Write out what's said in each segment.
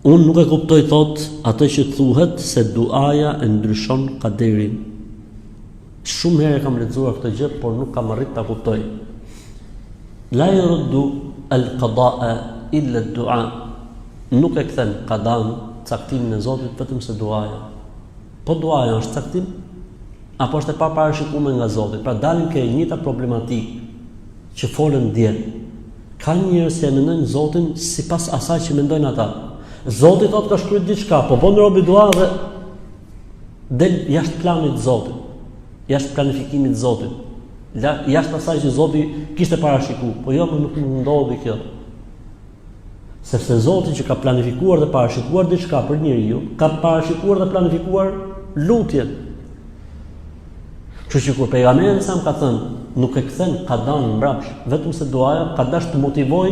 Unë nuk e kuptoj thot atë që thuhet se duaja e ndryshon kaderin. Shumë herë kam lexuar këtë gjë, por nuk kam arrit ta kuptoj. La yurdu al-qada'a illa ad-du'a. Nuk e kthen qadan caktimin e Zotit vetëm se duaja. Po duaja është caktim apo është e paparashikuar nga Zoti? Pra dalin ke njëta problematikë që folën dje. Ka njerëz që mendojnë Zotin sipas asaj që mendojnë ata. Zoti thotë ka shkruar diçka, po bën robi dua dhe del jashtë planit të Zotit, jashtë planifikimit të Zotit, jashtë asaj që Zoti kishte parashikuar. Po jo, nuk ndodhi kjo. Sepse Zoti që ka planifikuar dhe parashikuar diçka për njeriu, ka parashikuar dhe planifikuar lutjen. Kështu që kur pejgamberi sa më ka thënë, nuk e kthen qadan mbrapsht, vetëm se duaja ka dash të motivoj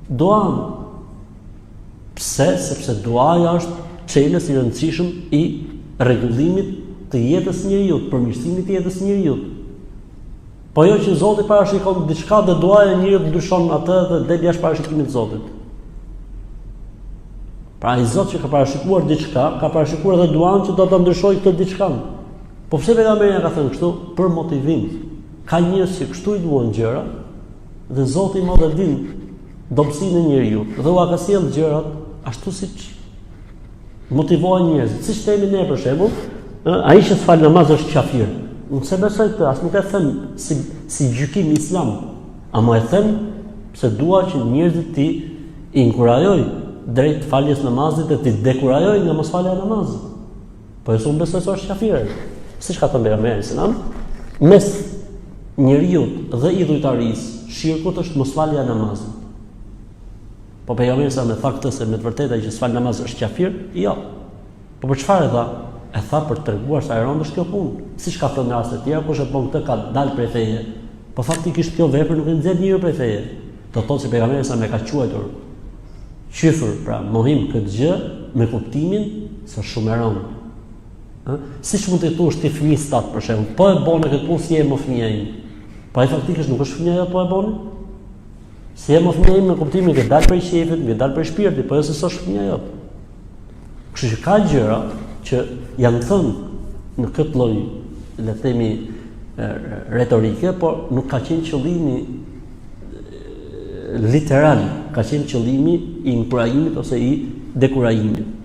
duan. Pse? Sepse duaja është çelës i rëndësishëm i rregullimit të jetës së njeriu, përmirësimit të jetës së njeriu. Po jo që Zoti parashikon diçka dhe duaja e njeriu ndryshon atë dhe del jashtë parashikimit të Zotit. Pra ai Zot që ka parashikuar diçka, ka parashikuar edhe duan që do ta ndryshojë këtë diçka. Po pse pejgamberi ka thënë kështu? Për motivim. Ka njerëz që kështu i duan gjëra dhe Zoti i Madh e din dobësinë e njeriu dhe ua ka sjell gjërat ashtu siç motivojnë njerëzit. Siç themi ne për shembull, ai që fal namaz është kafir. Unë se besoj këtë, as nuk e them si gjykim islam, ama e them se dua që njerëzit ti inkurajoj drejt faljes namazit dhe ti dekurajoj nga mosfalja e namazit. Po unë besoj se është kafir. Siç ka thënë pejgamberi selam, mes njeriu dhe idhujtarisë, shirkut është mosfalja e namazit. Po pejgamberi sa më tha këtë se me të vërtetë ai që s'fal namaz është kafir? Jo. Po për çfarë e tha? E tha për të treguar se ai rënd është kjo punë. Siç ka thënë në raste të tjera, kush e bën këtë ka dalë prej feje. Po faktikisht kjo vepër nuk e nxjerr njeriu prej feje. Do thotë se pejgamberi sa më ka quajtur qyfër, pra mohim këtë gjë me kuptimin se është shumë e rëndë. Siç mund të thuash ti fëmijës tat për shembull, po e bën këtë punë si e më fëmia im. Po ai faktikisht nuk është fëmia po e bën. Si e më fëmia im në kuptimin që dal prej shefit, që dal prej shpirtit, po jo se s'është fëmia jot. Kështu që ka gjëra që janë thënë në këtë lloj, le të themi, retorike, por nuk ka qenë qëllimi literal, ka qenë qëllimi i inkurajimit ose i dekurajimit.